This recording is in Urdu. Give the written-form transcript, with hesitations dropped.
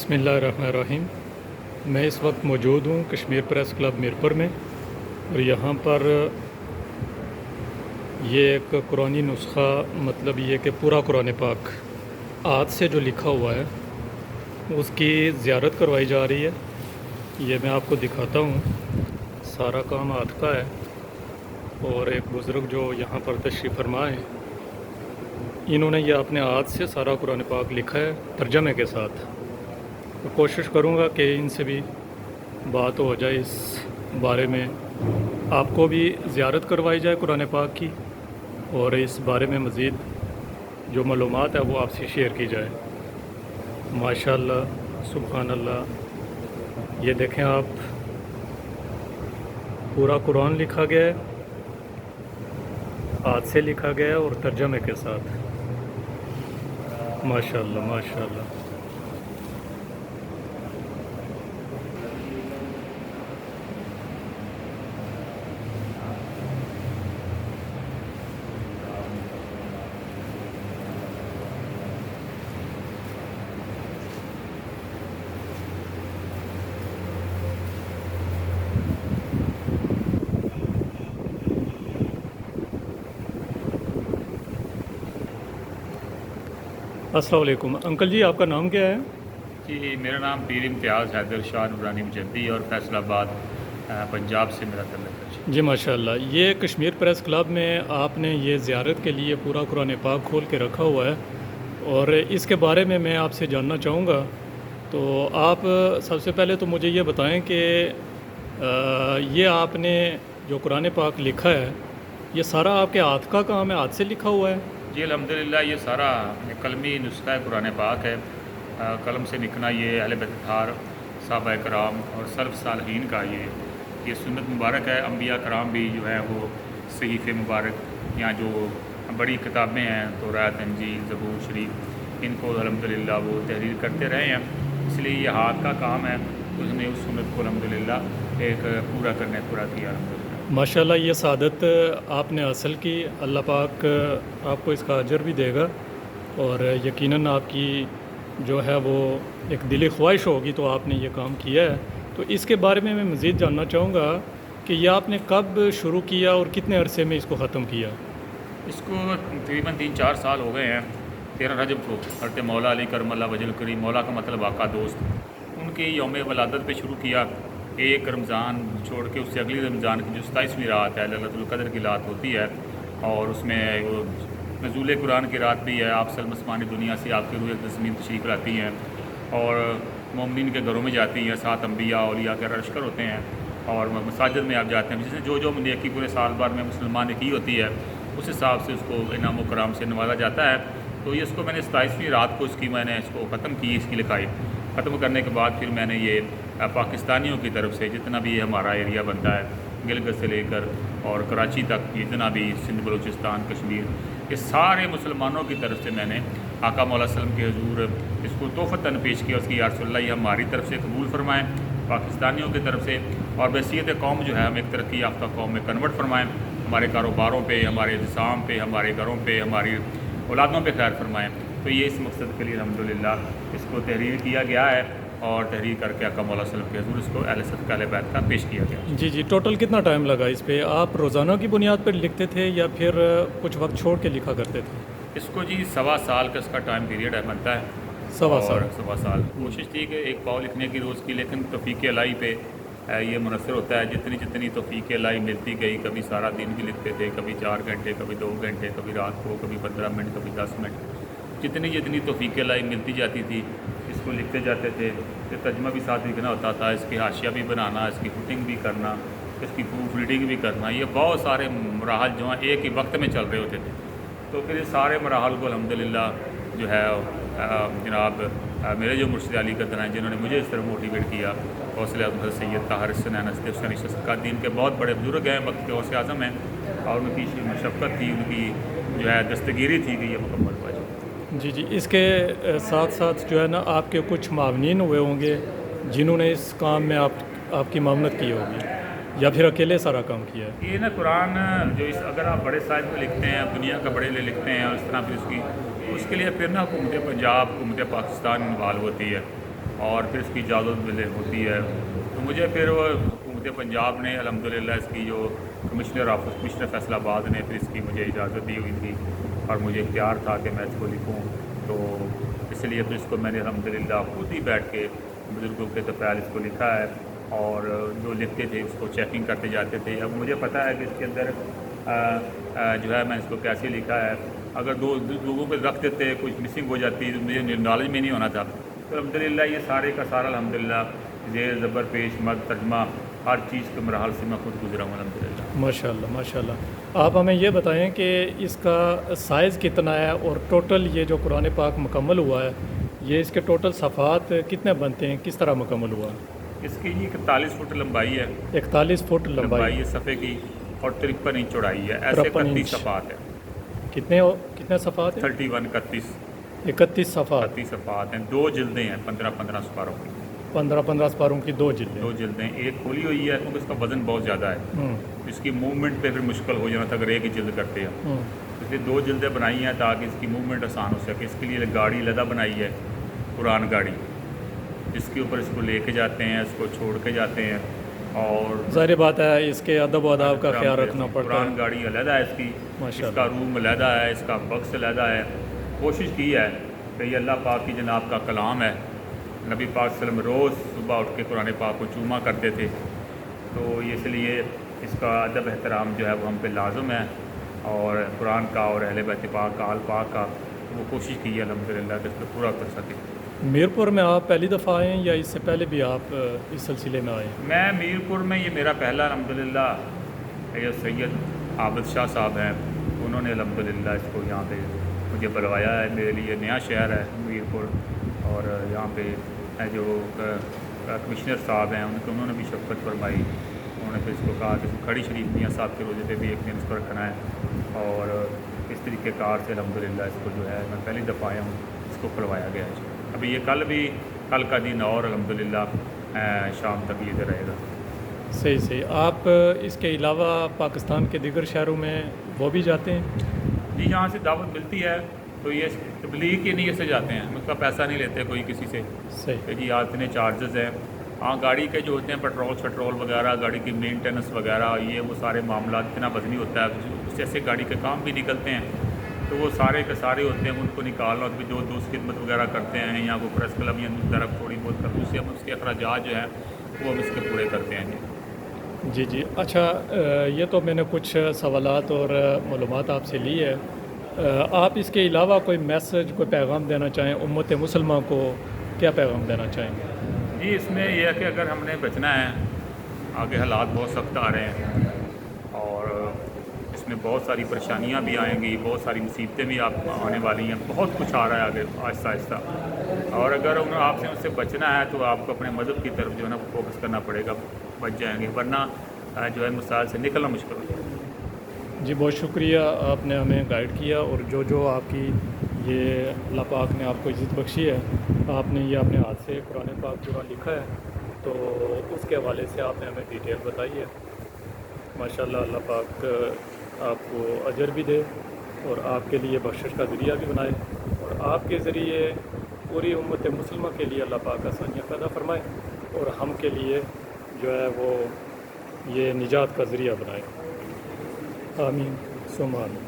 بسم اللہ الرحمن الرحیم۔ میں اس وقت موجود ہوں کشمیر پریس کلب میرپور میں، اور یہاں پر یہ ایک قرآنی نسخہ، مطلب یہ کہ پورا قرآن پاک ہاتھ سے جو لکھا ہوا ہے اس کی زیارت کروائی جا رہی ہے۔ یہ میں آپ کو دکھاتا ہوں، سارا کام ہاتھ کا ہے، اور ایک بزرگ جو یہاں پر تشریف فرما ہے، انہوں نے یہ اپنے ہاتھ سے سارا قرآن پاک لکھا ہے ترجمے کے ساتھ۔ تو کوشش کروں گا کہ ان سے بھی بات ہو جائے اس بارے میں، آپ کو بھی زیارت کروائی جائے قرآن پاک کی، اور اس بارے میں مزید جو معلومات ہے وہ آپ سے شیئر کی جائے۔ ماشاءاللہ، سبحان اللہ، یہ دیکھیں آپ، پورا قرآن لکھا گیا ہے، ہاتھ سے لکھا گیا ہے اور ترجمے کے ساتھ۔ ماشاءاللہ ماشاءاللہ۔ السلام علیکم انکل جی، آپ کا نام کیا ہے؟ جی، میرا نام پیر امتیاز حیدر شاہ نورانی مجدی اور فیصل آباد پنجاب سے میرا تعلق ہے۔ جی ماشاءاللہ، یہ کشمیر پریس کلب میں آپ نے یہ زیارت کے لیے پورا قرآن پاک کھول کے رکھا ہوا ہے، اور اس کے بارے میں آپ سے جاننا چاہوں گا۔ تو آپ سب سے پہلے تو مجھے یہ بتائیں کہ یہ آپ نے جو قرآن پاک لکھا ہے، یہ سارا آپ کے ہاتھ کا کام ہے، ہاتھ سے لکھا ہوا ہے؟ جی الحمدللہ، یہ سارا قلمی نسخہ قرآن پاک ہے۔ قلم سے لکھنا یہ اہل بیت اطہار، صحابہ کرام اور سلف صالحین کا یہ سنت مبارک ہے۔ انبیاء کرام بھی جو ہے وہ صحیفے مبارک یا جو بڑی کتابیں ہیں توراۃ، انجیل، زبور شریف، ان کو الحمدللہ وہ تحریر کرتے رہے ہیں، اس لیے یہ ہاتھ کا کام ہے۔ اس نے اس سنت کو الحمدللہ ایک پورا کیا الحمدللہ۔ ماشاءاللہ، یہ سعادت آپ نے حاصل کی، اللہ پاک آپ کو اس کا اجر بھی دے گا، اور یقیناً آپ کی جو ہے وہ ایک دلی خواہش ہوگی تو آپ نے یہ کام کیا ہے۔ تو اس کے بارے میں مزید جاننا چاہوں گا کہ یہ آپ نے کب شروع کیا اور کتنے عرصے میں اس کو ختم کیا؟ اس کو تقریباً 3-4 سال ہو گئے ہیں۔ 13 رجب کو حضرت مولا علی کرم اللہ وجہ الکریم، مولا کا مطلب آقا دوست، ان کی یوم ولادت پہ شروع کیا۔ ایک رمضان چھوڑ کے اس سے اگلی رمضان کی جو 27ویں رات ہے، للیلۃ القدر کی رات ہوتی ہے، اور اس میں وہ نزول قرآن کی رات بھی ہے۔ آپ سلم آسمانی دنیا سے آپ کی روح زمین تشریف لاتی ہیں، اور مومنین کے گھروں میں جاتی ہیں، 7 انبیاء اولیاء کے لشکر ہوتے ہیں، اور مساجد میں آپ جاتے ہیں، جس نے جو نیکی پورے سال بھر میں مسلمان نے کی ہوتی ہے، اس حساب سے اس کو انعام و کرام سے نوازا جاتا ہے۔ تو یہ اس کو میں نے 27ویں رات کو میں نے اس کو ختم کی، اس کی لکھائی ختم کرنے کے بعد پھر میں نے یہ پاکستانیوں کی طرف سے جتنا بھی یہ ہمارا ایریا بنتا ہے، گلگت سے لے کر اور کراچی تک، جتنا بھی سندھ بلوچستان کشمیر، یہ سارے مسلمانوں کی طرف سے میں نے آقا مولا وسلم کے حضور اس کو تحفتاً پیش کیا۔ اس کی یا رسول اللہ، یہ ہماری طرف سے قبول فرمائیں، پاکستانیوں کی طرف سے، اور بحیثیت قوم جو ہے ہم ایک ترقی یافتہ قوم میں کنورٹ فرمائیں، ہمارے کاروباروں پہ، ہمارے انتظام پہ، ہمارے گھروں پہ، ہماری اولادوں پہ خیر فرمائیں۔ تو یہ اس مقصد کے لیے الحمدللہ اس کو تحریر کیا گیا ہے، اور تحریر کر کے آقا مولا وسلم کے حضور اس کو اہل صدقہ اہل بیت کا پیش کیا گیا۔ جی، ٹوٹل کتنا ٹائم لگا اس پہ؟ آپ روزانہ کی بنیاد پر لکھتے تھے یا پھر کچھ وقت چھوڑ کے لکھا کرتے تھے؟ اس کو جی 1.25 سال کا اس کا ٹائم پیریڈ ہے، بنتا ہے۔ 1.25 سال کوشش تھی کہ ایک پاؤ لکھنے کی روز کی، لیکن توفیق الہی پہ یہ منحصر ہوتا ہے۔ جتنی توفیق الہی ملتی گئی، کبھی سارا دن بھی لکھتے تھے، کبھی 4 گھنٹے، کبھی 2 گھنٹے، کبھی رات کو، کبھی 15 منٹ، کبھی 10 منٹ، جتنی توفیق الہی ملتی جاتی تھی اس کو لکھتے جاتے تھے۔ کہ ترجمہ بھی ساتھ لکھنا ہوتا تھا، اس کی حاشیہ بھی بنانا، اس کی فٹنگ بھی کرنا، اس کی پروف ریڈنگ بھی کرنا، یہ بہت سارے مراحل جو ہیں ایک ہی وقت میں چل رہے ہوتے تھے۔ تو پھر یہ سارے مراحل کو الحمدللہ جو ہے جناب میرے جو مرشد علی قدر ہیں، جنہوں نے مجھے اس طرح موٹیویٹ کیا، حوصلہ حضرت سید طاہر حسین حسین شفقت دین کے بہت بڑے بزرگ ہیں، وقت کے غوث اعظم ہیں، اور ان کی مشقت تھی، ان کی جو ہے دستگیری تھی کہ یہ مکمل ہوا۔ جی، اس کے ساتھ ساتھ جو ہے نا، آپ کے کچھ معاونین ہوئے ہوں گے جنہوں نے اس کام میں آپ کی معاونت کی ہوگی، یا پھر اکیلے سارا کام کیا ہے؟ یہ نا قرآن جو اگر آپ بڑے سائز میں لکھتے ہیں، دنیا کا بڑے لے لکھتے ہیں، اور اس طرح پھر اس کے لیے پھر نا حکومت پنجاب، حکومت پاکستان انوالو ہوتی ہے۔ اور پھر اس کی اجازت ملے ہوتی ہے. تو مجھے پھر وہ حکومت پنجاب نے الحمدللہ اس کی جو کمشنر فیصل آباد نے پھر اس کی مجھے اجازت دی ہوئی تھی اور مجھے اختیار تھا کہ میں اس کو لکھوں. تو اس لیے پھر اس کو میں نے الحمدللہ خود ہی بیٹھ کے بزرگوں کے طفیل اس کو لکھا ہے اور جو لکھتے تھے اس کو چیکنگ کرتے جاتے تھے. اب مجھے پتہ ہے کہ اس کے اندر جو ہے میں اس کو کیسے لکھا ہے. اگر دو لوگوں پہ رکھ دیتے کچھ مسنگ ہو جاتی تو مجھے نالج میں نہیں ہونا تھا. تو الحمدللہ یہ سارے کا سارا الحمدللہ زیر زبر پیش مد ترجمہ ہر چیز کے مراحل سے میں خود گزرا ہوں الحمدللہ. ماشاء اللہ ماشاء اللہ. آپ ہمیں یہ بتائیں کہ اس کا سائز کتنا ہے اور ٹوٹل یہ جو قرآن پاک مکمل ہوا ہے یہ اس کے ٹوٹل صفحات کتنے بنتے ہیں, کس طرح مکمل ہوا ہے؟ اس کی 41 فٹ لمبائی ہے, 41 فٹ لمبائی ہے صفحے کی اور 53 انچ چوڑائی ہے. ایسے 31 صفحات ہیں. کتنے صفحات ہیں؟ 31 صفحات. 31 صفحات ہیں. 2 جلدیں ہیں 15 سپاروں کی. 15 سپاروں کی 2 جلدیں. 2 جلدیں. ایک کھولی ہوئی ہے کیونکہ اس کا وزن بہت زیادہ ہے. اس کی موومنٹ پہ پھر مشکل ہو جانا تھا اگر ایک ہی جلد کرتے ہیں. اس لیے 2 جلدیں بنائی ہیں تاکہ اس کی موومنٹ آسان ہو سکے. اس کے لیے گاڑی علیحدہ بنائی ہے, قرآن گاڑی, جس کے اوپر اس کو لے کے جاتے ہیں, اس کو چھوڑ کے جاتے ہیں. اور ظاہر بات ہے اس کے ادب و آداب کا خیال رکھنا پڑتا ہے. قرآن گاڑی علیحدہ ہے اس کی, اس کا روم علیحدہ ہے, اس کا بکس علیحدہ ہے. کوشش کی ہے کہ یہ اللہ پاک کی جناب کا کلام ہے. نبی پاک صلی اللہ علیہ وسلم روز صبح اٹھ کے قرآن پاک کو چوما کرتے تھے. تو اس لیے اس کا ادب احترام جو ہے وہ ہم پہ لازم ہے. اور قرآن کا اور اہل بیت پاک کا, آل پاک کا, وہ کوشش کی ہے الحمدللہ کہ اس کو پورا کر سکے. میرپور میں آپ پہلی دفعہ آئے ہیں یا اس سے پہلے بھی آپ اس سلسلے میں آئے ہیں؟ میں میرپور میں یہ میرا پہلا الحمدللہ یہ سید عابد شاہ صاحب ہیں, انہوں نے الحمدللہ اس کو یہاں پہ مجھے بلوایا ہے. میرے لیے نیا شہر ہے میرپور, اور یہاں پہ جو کمشنر صاحب ہیں انہوں نے بھی شفقت فرمائی. انہوں نے پھر اس کو کہا کہ کھڑی شریف میاں صاحب کے روزے پہ بھی ایک دن اس کو رکھنا ہے. اور اس طریقے کار سے الحمدللہ اس کو جو ہے میں پہلی دفعہ آیا ہوں, اس کو کھلوایا گیا ہے. ابھی یہ کل کا دن اور الحمدللہ شام تک یہ رہے گا. صحیح. آپ اس کے علاوہ پاکستان کے دیگر شہروں میں وہ بھی جاتے ہیں؟ جی, یہاں سے دعوت ملتی ہے تو یہ تبلیغ کی نیت سے جاتے ہیں. اس کا پیسہ نہیں لیتے کوئی کسی سے. صحیح. جی اتنے چارجز ہیں. ہاں, گاڑی کے جو ہوتے ہیں پیٹرول وغیرہ, گاڑی کی مینٹیننس وغیرہ, یہ وہ سارے معاملات اتنا وزنی ہوتا ہے. اس جیسے گاڑی کے کام بھی نکلتے ہیں تو وہ سارے کے سارے ہوتے ہیں. ان کو نکالنا تو جو دوست خدمت وغیرہ کرتے ہیں یا وہ پریس کلب یا طرف تھوڑی بہت کرتے ہیں, ہم اس کے اخراجات جو ہیں وہ ہم اس کے پورے کرتے ہیں. جی. اچھا, یہ تو میں نے کچھ سوالات اور معلومات آپ سے لی ہے. آپ اس کے علاوہ کوئی میسج, کوئی پیغام دینا چاہیں امت مسلمہ کو, کیا پیغام دینا چاہیں گے؟ جی, اس میں یہ ہے کہ اگر ہم نے بچنا ہے, آگے حالات بہت سخت آ رہے ہیں اور اس میں بہت ساری پریشانیاں بھی آئیں گی, بہت ساری مصیبتیں بھی آنے والی ہیں, بہت کچھ آ رہا ہے آگے آہستہ آہستہ. اور اگر آپ سے اس سے بچنا ہے تو آپ کو اپنے مذہب کی طرف جو ہے نا فوکس کرنا پڑے گا, بچ جائیں گے, ورنہ جو ہے مسائل سے نکلنا مشکل ہو جائے گا. جی, بہت شکریہ, آپ نے ہمیں گائیڈ کیا اور جو آپ کی یہ اللہ پاک نے آپ کو عزت بخشی ہے, آپ نے یہ اپنے ہاتھ سے قرآن پاک پورا لکھا ہے, تو اس کے حوالے سے آپ نے ہمیں ڈیٹیل بتائی ہے. ماشاءاللہ, اللہ پاک آپ کو اجر بھی دے اور آپ کے لیے بخشش کا ذریعہ بھی بنائے, اور آپ کے ذریعے پوری امت مسلمہ کے لیے اللہ پاک آسانیاں پیدا فرمائے اور ہم کے لیے جو ہے وہ یہ نجات کا ذریعہ بنائے. آمین ثم آمین.